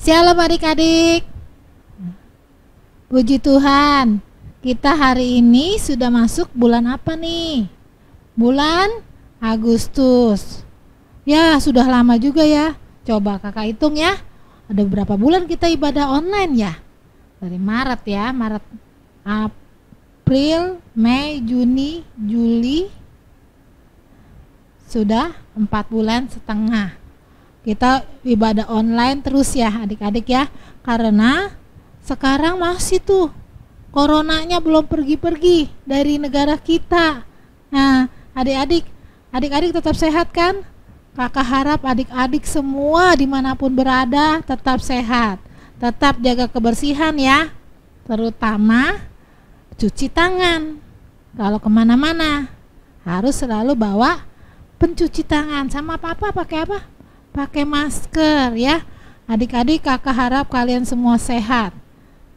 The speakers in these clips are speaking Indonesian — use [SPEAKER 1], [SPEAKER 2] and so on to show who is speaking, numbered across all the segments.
[SPEAKER 1] Shalom adik-adik. Puji Tuhan, kita hari ini sudah masuk bulan apa nih? Bulan Agustus. Ya, sudah lama juga ya. Coba kakak hitung ya. Ada berapa bulan kita ibadah online ya? Dari Maret ya, Maret, April, Mei, Juni, Juli. Sudah 4 bulan setengah. Kita ibadah online terus ya adik-adik ya. Karena sekarang masih tuh coronanya belum pergi-pergi dari negara kita. Nah adik-adik tetap sehat kan? Kakak harap adik-adik semua dimanapun berada tetap sehat. Tetap jaga kebersihan ya. Terutama cuci tangan. Kalau kemana-mana harus selalu bawa pencuci tangan. Sama papa pakai apa? Pakai masker ya. Adik-adik kakak harap kalian semua sehat.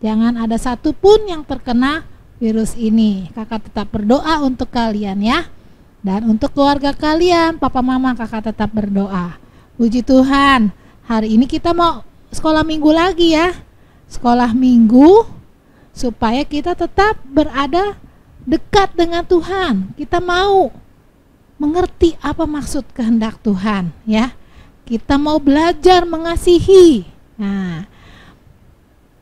[SPEAKER 1] Jangan ada satupun yang terkena virus ini. Kakak tetap berdoa untuk kalian ya. Dan untuk keluarga kalian, papa mama kakak tetap berdoa. Puji Tuhan, hari ini kita mau sekolah minggu lagi ya. Sekolah minggu supaya kita tetap berada dekat dengan Tuhan. Kita mau mengerti apa maksud kehendak Tuhan ya. Kita mau belajar mengasihi. Nah,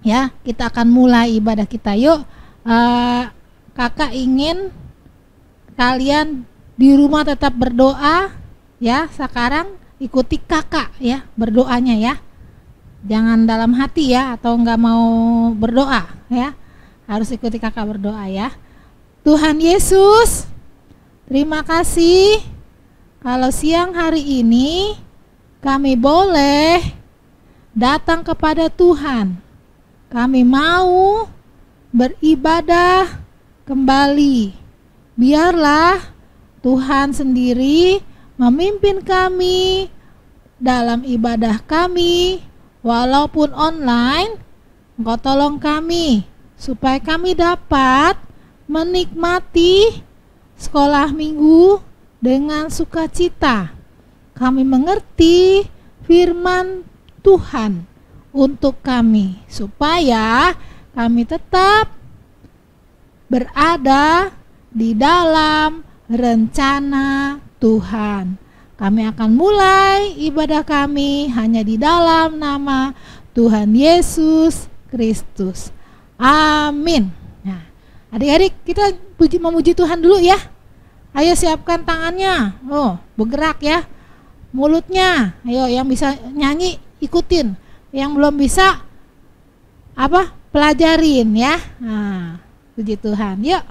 [SPEAKER 1] ya kita akan mulai ibadah kita. Yuk, kakak ingin kalian di rumah tetap berdoa ya. Sekarang ikuti kakak ya berdoanya ya. Jangan dalam hati ya, atau nggak mau berdoa ya. Harus ikuti kakak berdoa ya. Tuhan Yesus, terima kasih kalau siang hari ini kami boleh datang kepada Tuhan. Kami mau beribadah kembali. Biarlah Tuhan sendiri memimpin kami dalam ibadah kami. Walaupun online, Engkau tolong kami supaya kami dapat menikmati sekolah minggu dengan sukacita. Kami mengerti firman Tuhan untuk kami supaya kami tetap berada di dalam rencana Tuhan. Kami akan mulai ibadah kami hanya di dalam nama Tuhan Yesus Kristus. Amin. Nah, adik-adik kita memuji Tuhan dulu ya. Ayo siapkan tangannya. Oh, bergerak ya. Mulutnya, ayo yang bisa nyanyi ikutin, yang belum bisa pelajarin ya. Nah, puji Tuhan, yuk.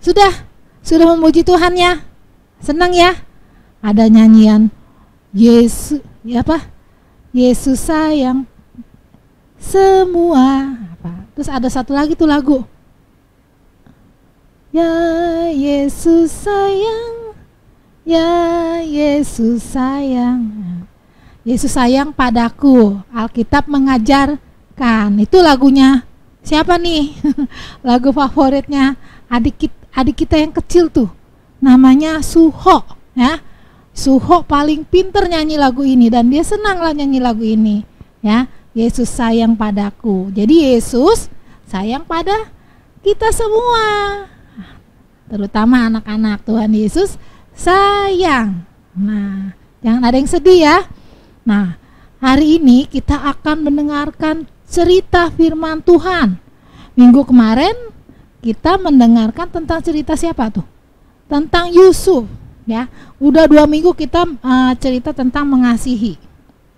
[SPEAKER 1] Sudah memuji Tuhan ya? Senang ya? Ada nyanyian Yesus, ya apa? Yesus sayang semua. Apa? Terus ada satu lagi tuh lagu. Ya Yesus sayang, ya Yesus sayang. Yesus sayang padaku. Alkitab mengajarkan. Itu lagunya siapa nih? Lagu favoritnya adik kita yang kecil tuh. Namanya Suho, ya. Suho paling pinter nyanyi lagu ini dan dia senang lah nyanyi lagu ini, ya. Yesus sayang padaku. Jadi Yesus sayang pada kita semua, terutama anak-anak. Tuhan Yesus sayang. Nah, jangan ada yang sedih ya. Nah, hari ini kita akan mendengarkan cerita firman Tuhan. Minggu kemarin kita mendengarkan tentang cerita siapa tuh? Tentang Yusuf, ya. Udah 2 minggu kita cerita tentang mengasihi,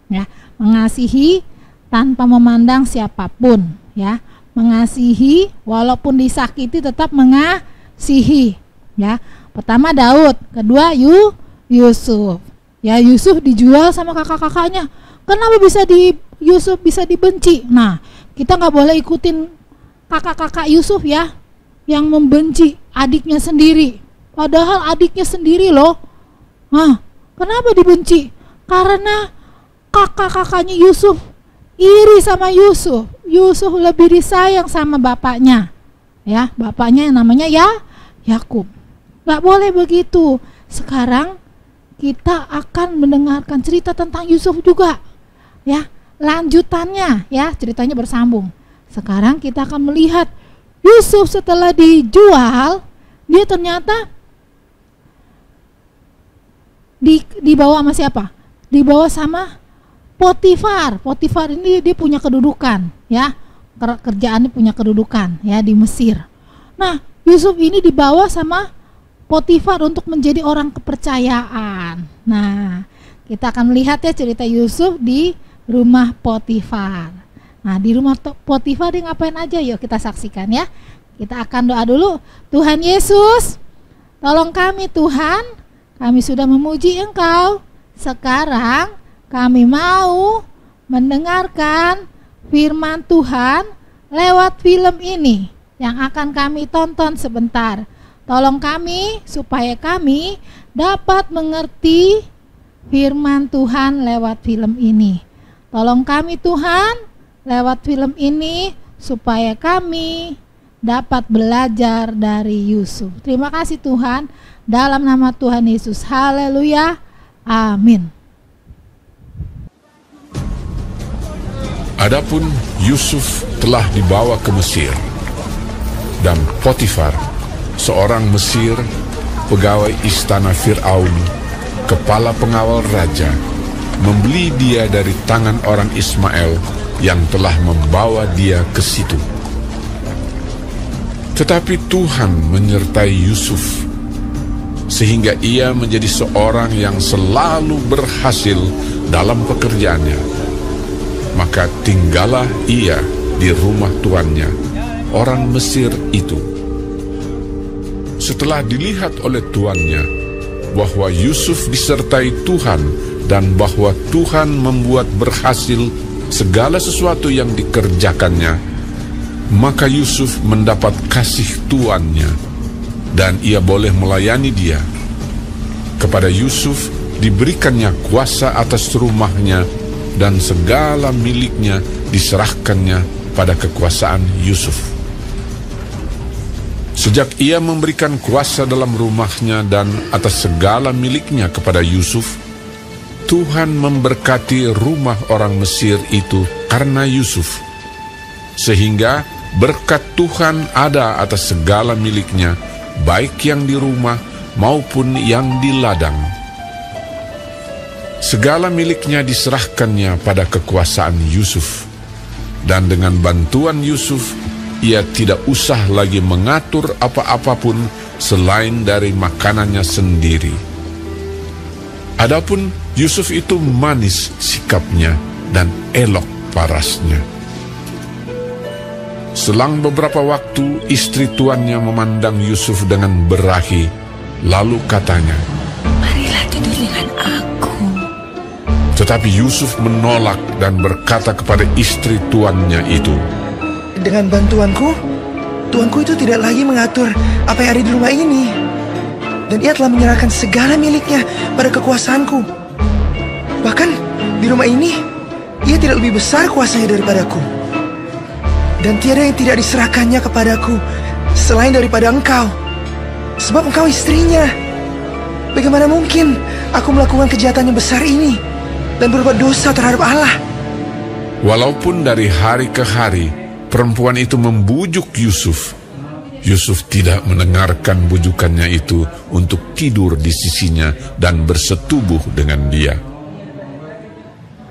[SPEAKER 1] ya. Mengasihi tanpa memandang siapapun, ya. Mengasihi walaupun disakiti tetap mengasihi, ya. Pertama Daud, kedua Yusuf. Ya, Yusuf dijual sama kakak-kakaknya. Kenapa Yusuf bisa dibenci? Nah, kita nggak boleh ikutin kakak-kakak Yusuf ya, yang membenci adiknya sendiri. Padahal adiknya sendiri loh. Nah, kenapa dibenci? Karena kakak-kakaknya Yusuf iri sama Yusuf. Yusuf lebih disayang sama bapaknya. Ya, bapaknya yang namanya Yakub. Nggak boleh begitu. Sekarang kita akan mendengarkan cerita tentang Yusuf juga, ya, lanjutannya, ya, ceritanya bersambung. Sekarang kita akan melihat Yusuf setelah dijual, dia ternyata dibawa sama siapa? Dibawa sama Potifar. Potifar ini dia punya kedudukan, ya, kerjaannya punya kedudukan, ya, di Mesir. Nah, Yusuf ini dibawa sama Potifar untuk menjadi orang kepercayaan. Nah, kita akan melihat ya cerita Yusuf di rumah Potifar. Nah, di rumah Potifar dia ngapain aja? Yuk kita saksikan ya. Kita akan doa dulu. Tuhan Yesus, tolong kami Tuhan, kami sudah memuji Engkau. Sekarang kami mau mendengarkan firman Tuhan lewat film ini yang akan kami tonton sebentar. Tolong kami supaya kami dapat mengerti firman Tuhan lewat film ini. Tolong kami Tuhan lewat film ini supaya kami dapat belajar dari Yusuf. Terima kasih Tuhan, dalam nama Tuhan Yesus. Haleluya. Amin.
[SPEAKER 2] Adapun Yusuf telah dibawa ke Mesir, dan Potifar, seorang Mesir, pegawai istana Fir'aun, kepala pengawal raja, membeli dia dari tangan orang Ismail yang telah membawa dia ke situ. Tetapi Tuhan menyertai Yusuf, sehingga ia menjadi seorang yang selalu berhasil dalam pekerjaannya. Maka tinggallah ia di rumah tuannya, orang Mesir itu. Setelah dilihat oleh tuannya bahwa Yusuf disertai Tuhan dan bahwa Tuhan membuat berhasil segala sesuatu yang dikerjakannya, maka Yusuf mendapat kasih tuannya dan ia boleh melayani dia. Kepada Yusuf diberikannya kuasa atas rumahnya dan segala miliknya diserahkannya pada kekuasaan Yusuf. Sejak ia memberikan kuasa dalam rumahnya dan atas segala miliknya kepada Yusuf, Tuhan memberkati rumah orang Mesir itu karena Yusuf, sehingga berkat Tuhan ada atas segala miliknya, baik yang di rumah maupun yang di ladang. Segala miliknya diserahkannya pada kekuasaan Yusuf, dan dengan bantuan Yusuf ia tidak usah lagi mengatur apa-apapun selain dari makanannya sendiri. Adapun Yusuf itu manis sikapnya dan elok parasnya. Selang beberapa waktu, istri tuannya memandang Yusuf dengan berahi, lalu katanya,
[SPEAKER 3] "Marilah tidur dengan aku."
[SPEAKER 2] Tetapi Yusuf menolak dan berkata kepada istri tuannya itu,
[SPEAKER 4] "Dengan bantuanku, tuanku itu tidak lagi mengatur apa yang ada di rumah ini. Dan ia telah menyerahkan segala miliknya pada kekuasaanku. Bahkan di rumah ini, ia tidak lebih besar kuasanya daripadaku. Dan tiada yang tidak diserahkannya kepadaku selain daripada engkau, sebab engkau istrinya. Bagaimana mungkin aku melakukan kejahatan yang besar ini dan berbuat dosa terhadap Allah?"
[SPEAKER 2] Walaupun dari hari ke hari perempuan itu membujuk Yusuf, Yusuf tidak mendengarkan bujukannya itu untuk tidur di sisinya dan bersetubuh dengan dia.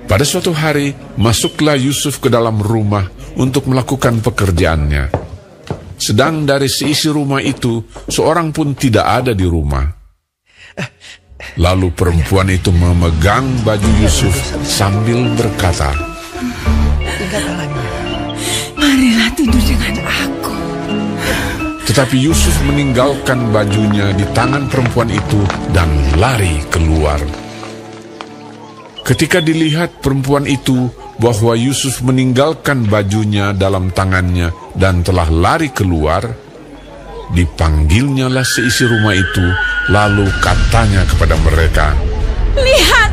[SPEAKER 2] Pada suatu hari, masuklah Yusuf ke dalam rumah untuk melakukan pekerjaannya. Sedang dari seisi rumah itu, seorang pun tidak ada di rumah. Lalu perempuan itu memegang baju Yusuf sambil berkata,
[SPEAKER 3] "Marilah tidur dengan aku."
[SPEAKER 2] Tetapi Yusuf meninggalkan bajunya di tangan perempuan itu dan lari keluar. Ketika dilihat perempuan itu bahwa Yusuf meninggalkan bajunya dalam tangannya dan telah lari keluar, dipanggilnyalah seisi rumah itu, lalu katanya kepada mereka,
[SPEAKER 3] "Lihat,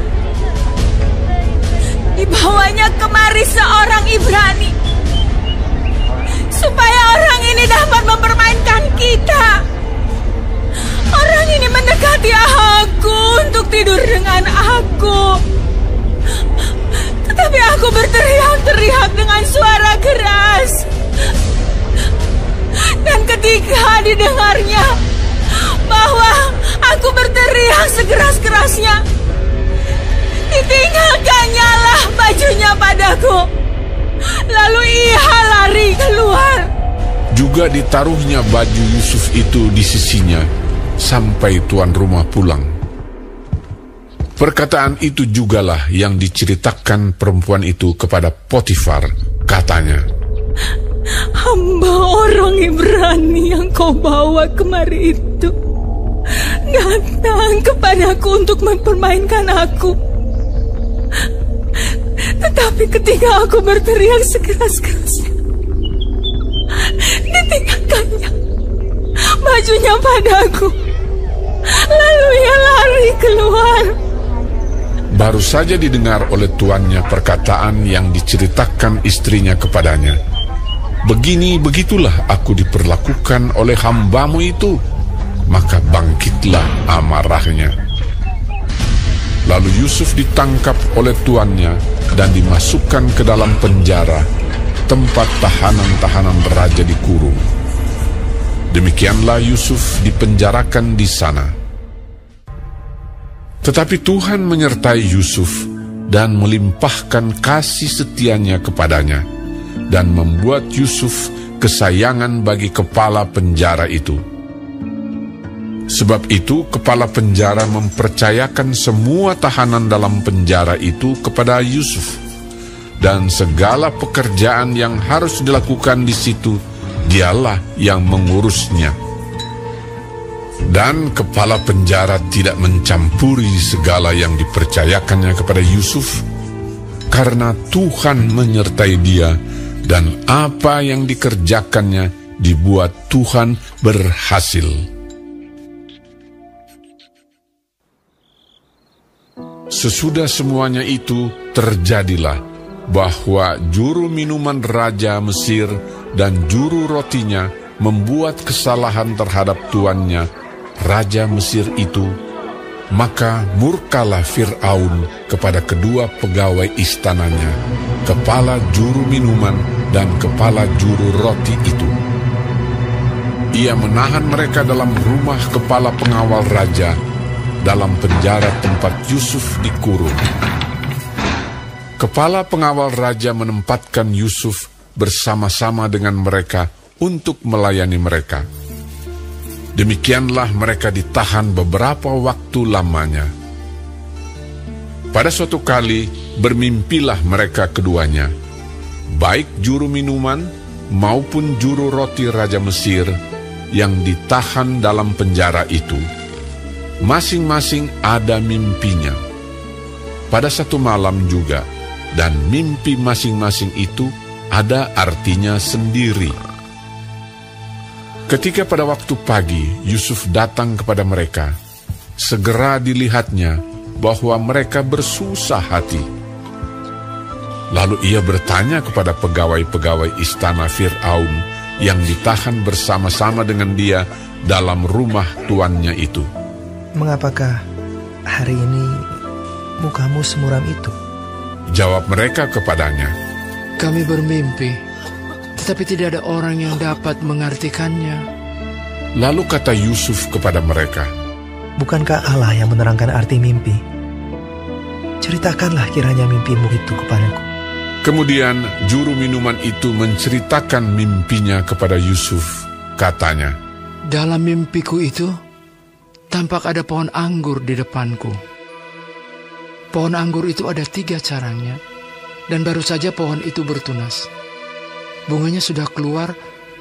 [SPEAKER 3] dibawanya kemari seorang Ibrani, supaya orang ini dapat mempermainkan kita. Orang ini mendekati aku untuk tidur dengan aku. Tetapi aku berteriak-teriak dengan suara keras. Dan ketika didengarnya bahwa aku berteriak sekeras-kerasnya, ditinggalkannya lah bajunya padaku. Lalu ia lari keluar."
[SPEAKER 2] Juga ditaruhnya baju Yusuf itu di sisinya sampai tuan rumah pulang. Perkataan itu jugalah yang diceritakan perempuan itu kepada Potifar. Katanya,
[SPEAKER 3] "Hamba orang Ibrani yang kau bawa kemari itu datang kepadaku untuk mempermainkan aku. Tetapi ketika aku berteriak sekeras-kerasnya, ditinggalkannya bajunya padaku. Lalu ia lari keluar."
[SPEAKER 2] baru saja didengar oleh tuannya perkataan yang diceritakan istrinya kepadanya. "Begini-begitulah aku diperlakukan oleh hambamu itu." Maka bangkitlah amarahnya. Lalu Yusuf ditangkap oleh tuannya dan dimasukkan ke dalam penjara, tempat tahanan-tahanan raja dikurung. Demikianlah Yusuf dipenjarakan di sana. Tetapi Tuhan menyertai Yusuf dan melimpahkan kasih setianya kepadanya, dan membuat Yusuf kesayangan bagi kepala penjara itu. Sebab itu kepala penjara mempercayakan semua tahanan dalam penjara itu kepada Yusuf, dan segala pekerjaan yang harus dilakukan di situ dialah yang mengurusnya. Dan kepala penjara tidak mencampuri segala yang dipercayakannya kepada Yusuf, karena Tuhan menyertai dia, dan apa yang dikerjakannya dibuat Tuhan berhasil. Sesudah semuanya itu terjadilah bahwa juru minuman Raja Mesir dan juru rotinya membuat kesalahan terhadap tuannya, Raja Mesir itu. Maka murkalah Fir'aun kepada kedua pegawai istananya, kepala juru minuman dan kepala juru roti itu. Ia menahan mereka dalam rumah kepala pengawal raja, dalam penjara tempat Yusuf dikurung. Kepala pengawal raja menempatkan Yusuf bersama-sama dengan mereka untuk melayani mereka. Demikianlah mereka ditahan beberapa waktu lamanya. Pada suatu kali bermimpilah mereka keduanya, baik juru minuman maupun juru roti Raja Mesir yang ditahan dalam penjara itu, masing-masing ada mimpinya pada satu malam juga, dan mimpi masing-masing itu ada artinya sendiri. Ketika pada waktu pagi Yusuf datang kepada mereka, segera dilihatnya bahwa mereka bersusah hati. Lalu ia bertanya kepada pegawai-pegawai istana Fir'aun yang ditahan bersama-sama dengan dia dalam rumah tuannya itu,
[SPEAKER 4] "Mengapakah hari ini mukamu semuram itu?"
[SPEAKER 2] Jawab mereka kepadanya,
[SPEAKER 5] "Kami bermimpi, tetapi tidak ada orang yang dapat mengartikannya."
[SPEAKER 2] Lalu kata Yusuf kepada mereka,
[SPEAKER 4] "Bukankah Allah yang menerangkan arti mimpi? Ceritakanlah kiranya mimpimu itu kepadaku."
[SPEAKER 2] Kemudian juru minuman itu menceritakan mimpinya kepada Yusuf. Katanya,
[SPEAKER 5] "Dalam mimpiku itu, tampak ada pohon anggur di depanku. Pohon anggur itu ada 3 carangnya, dan baru saja pohon itu bertunas. Bunganya sudah keluar,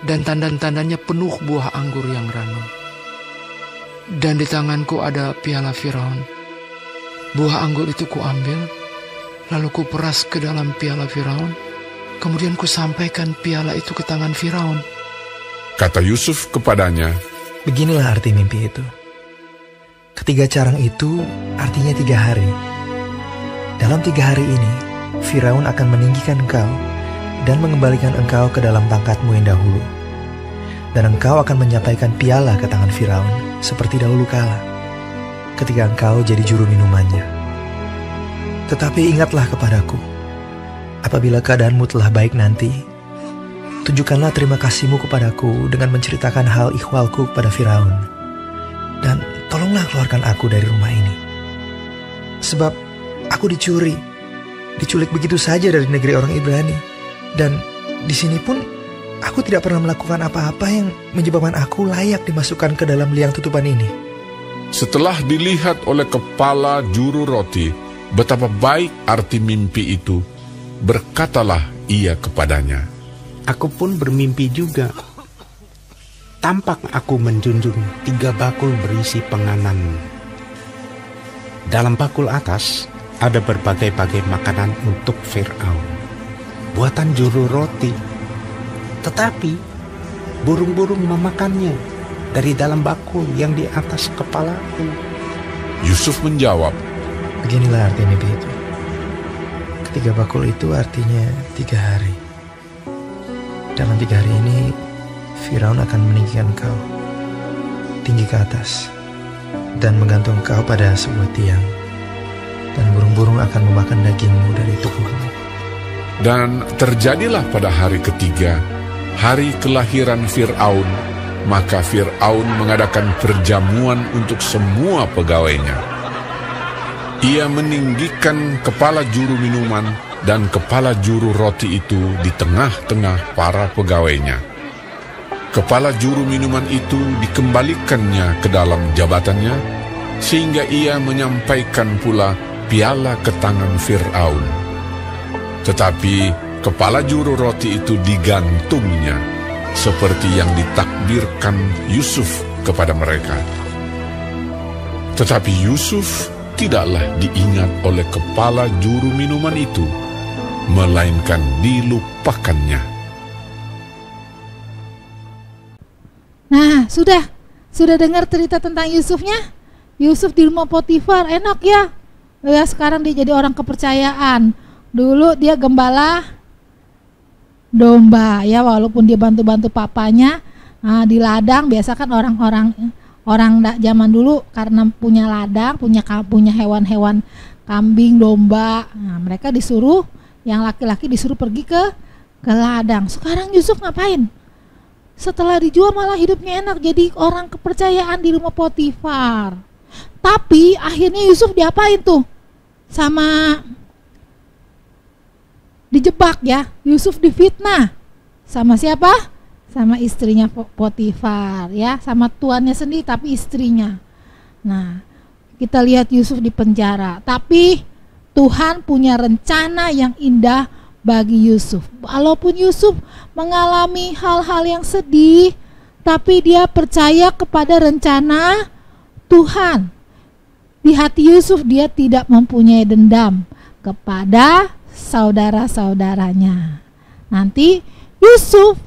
[SPEAKER 5] dan tandan-tandannya penuh buah anggur yang ranum. Dan di tanganku ada piala Firaun. Buah anggur itu kuambil, lalu kuperas ke dalam piala Firaun. Kemudian kusampaikan piala itu ke tangan Firaun."
[SPEAKER 2] Kata Yusuf kepadanya,
[SPEAKER 4] "Beginilah arti mimpi itu. Ketiga carang itu artinya 3 hari. Dalam 3 hari ini, Firaun akan meninggikan engkau dan mengembalikan engkau ke dalam pangkatmu yang dahulu. Dan engkau akan menyampaikan piala ke tangan Firaun seperti dahulu kala, ketika engkau jadi juru minumannya. Tetapi ingatlah kepadaku, apabila keadaanmu telah baik nanti, tunjukkanlah terima kasihmu kepadaku dengan menceritakan hal ikhwalku kepada Firaun. Dan tolonglah keluarkan aku dari rumah ini. Sebab aku diculik begitu saja dari negeri orang Ibrani. Dan di sini pun aku tidak pernah melakukan apa-apa yang menyebabkan aku layak dimasukkan ke dalam liang tutupan ini."
[SPEAKER 2] Setelah dilihat oleh kepala juru roti betapa baik arti mimpi itu, berkatalah ia kepadanya,
[SPEAKER 6] "Aku pun bermimpi juga. Tampak aku menjunjung 3 bakul berisi penganan. Dalam bakul atas ada berbagai-bagai makanan untuk Fir'aun, buatan juru roti. Tetapi burung-burung memakannya dari dalam bakul yang di atas kepalaku."
[SPEAKER 2] Yusuf menjawab,
[SPEAKER 4] Beginilah arti mimpi itu. Ketiga bakul itu artinya 3 hari. Dalam 3 hari ini, Firaun akan meninggikan kau tinggi ke atas dan menggantung kau pada sebuah tiang. Dan burung-burung akan memakan dagingmu dari tubuhmu.
[SPEAKER 2] Dan terjadilah pada hari ketiga, hari kelahiran Fir'aun, maka Fir'aun mengadakan perjamuan untuk semua pegawainya. Ia meninggikan kepala juru minuman dan kepala juru roti itu di tengah-tengah para pegawainya. Kepala juru minuman itu dikembalikannya ke dalam jabatannya, sehingga ia menyampaikan pula piala ke tangan Fir'aun. Tetapi kepala juru roti itu digantungnya, seperti yang ditakdirkan Yusuf kepada mereka. Tetapi Yusuf tidaklah diingat oleh kepala juru minuman itu, melainkan dilupakannya.
[SPEAKER 1] Nah, sudah dengar cerita tentang Yusufnya? Yusuf di rumah Potifar, enak ya. Ya, sekarang dia jadi orang kepercayaan. Dulu dia gembala domba ya, walaupun dia bantu-bantu papanya di ladang. Biasa kan orang zaman dulu karena punya ladang, punya hewan-hewan kambing, domba. Nah, mereka disuruh, yang laki-laki disuruh pergi ke ladang. Sekarang Yusuf ngapain? Setelah dijual malah hidupnya enak, jadi orang kepercayaan di rumah Potifar. Tapi akhirnya Yusuf diapain tuh? Dijebak ya. Yusuf difitnah. Sama siapa? Sama istrinya Potifar ya, sama tuannya sendiri tapi istrinya. Nah, kita lihat Yusuf di penjara, tapi Tuhan punya rencana yang indah bagi Yusuf. Walaupun Yusuf mengalami hal-hal yang sedih, tapi dia percaya kepada rencana Tuhan. Di hati Yusuf dia tidak mempunyai dendam kepada saudara-saudaranya. Nanti Yusuf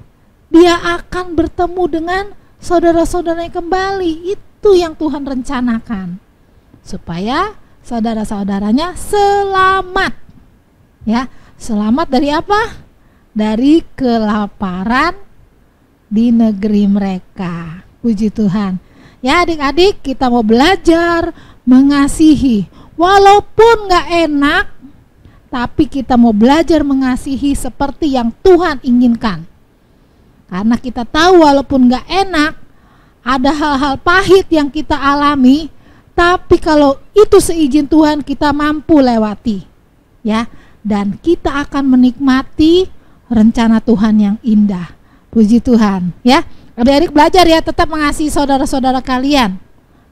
[SPEAKER 1] dia akan bertemu dengan saudara-saudaranya kembali. Itu yang Tuhan rencanakan, supaya saudara-saudaranya selamat. Ya, selamat dari apa? Dari kelaparan di negeri mereka. Puji Tuhan. Ya adik-adik, kita mau belajar mengasihi. Walaupun gak enak, tapi kita mau belajar mengasihi seperti yang Tuhan inginkan. Karena kita tahu walaupun gak enak, ada hal-hal pahit yang kita alami, tapi kalau itu seizin Tuhan kita mampu lewati. Ya, dan kita akan menikmati rencana Tuhan yang indah. Puji Tuhan. Ya, adik-adik belajar ya, tetap mengasihi saudara-saudara kalian,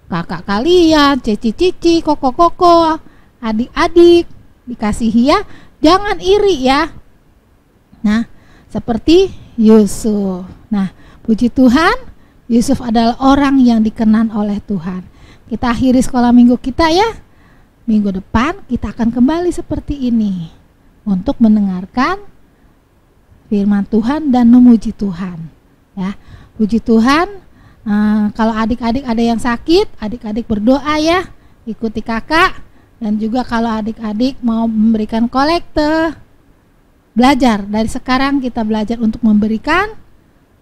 [SPEAKER 1] kakak kalian, cici-cici, koko-koko, adik-adik, dikasihi ya. Jangan iri ya. Nah, seperti Yusuf. Nah, puji Tuhan, Yusuf adalah orang yang dikenan oleh Tuhan. Kita akhiri sekolah minggu kita ya. Minggu depan kita akan kembali seperti ini untuk mendengarkan firman Tuhan dan memuji Tuhan. Ya, puji Tuhan. Kalau adik-adik ada yang sakit, adik-adik berdoa ya, ikuti kakak. Dan juga kalau adik-adik mau memberikan kolekte, belajar dari sekarang kita belajar untuk memberikan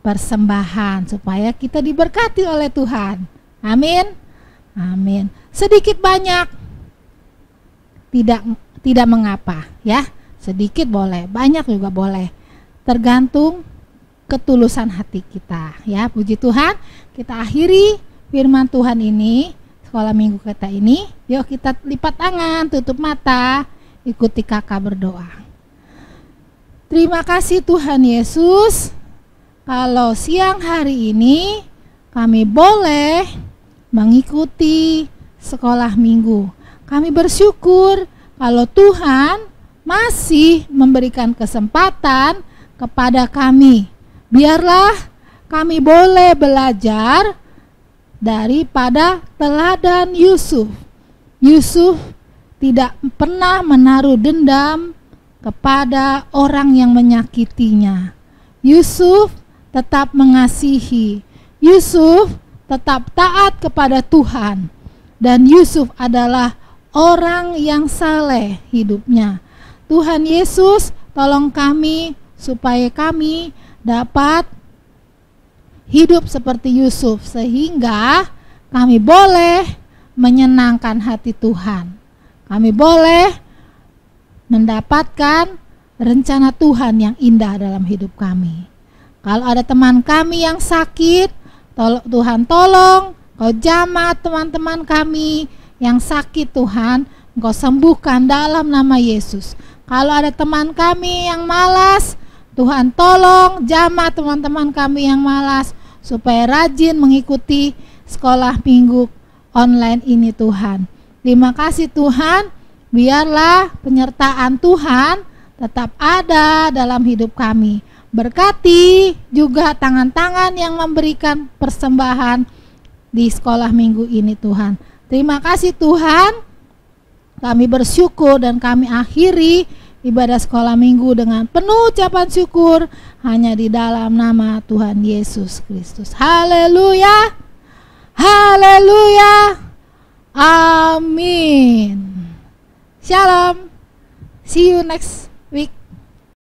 [SPEAKER 1] persembahan supaya kita diberkati oleh Tuhan. Amin. Amin. Sedikit banyak tidak mengapa ya. Sedikit boleh, banyak juga boleh. Tergantung ketulusan hati kita ya. Puji Tuhan. Kita akhiri firman Tuhan ini, sekolah minggu kita ini. Yuk kita lipat tangan, tutup mata, ikuti kakak berdoa. Terima kasih Tuhan Yesus, kalau siang hari ini kami boleh mengikuti sekolah minggu. Kami bersyukur kalau Tuhan masih memberikan kesempatan kepada kami. Biarlah kami boleh belajar daripada teladan Yusuf. Yusuf tidak pernah menaruh dendam kepada orang yang menyakitinya. Yusuf tetap mengasihi. Yusuf tetap taat kepada Tuhan. Dan Yusuf adalah orang yang saleh hidupnya. Tuhan Yesus, tolong kami supaya kami dapat hidup seperti Yusuf, sehingga kami boleh menyenangkan hati Tuhan. Kami boleh mendapatkan rencana Tuhan yang indah dalam hidup kami. Kalau ada teman kami yang sakit, Tuhan tolong Kau jamah teman-teman kami yang sakit, Tuhan Engkau sembuhkan dalam nama Yesus. Kalau ada teman kami yang malas, Tuhan tolong jamah teman-teman kami yang malas supaya rajin mengikuti sekolah minggu online ini Tuhan. Terima kasih Tuhan, biarlah penyertaan Tuhan tetap ada dalam hidup kami. Berkati juga tangan-tangan yang memberikan persembahan di sekolah minggu ini Tuhan. Terima kasih Tuhan, kami bersyukur dan kami akhiri ibadah sekolah minggu dengan penuh ucapan syukur hanya di dalam nama Tuhan Yesus Kristus. Haleluya, haleluya, amin. Shalom, see you next week.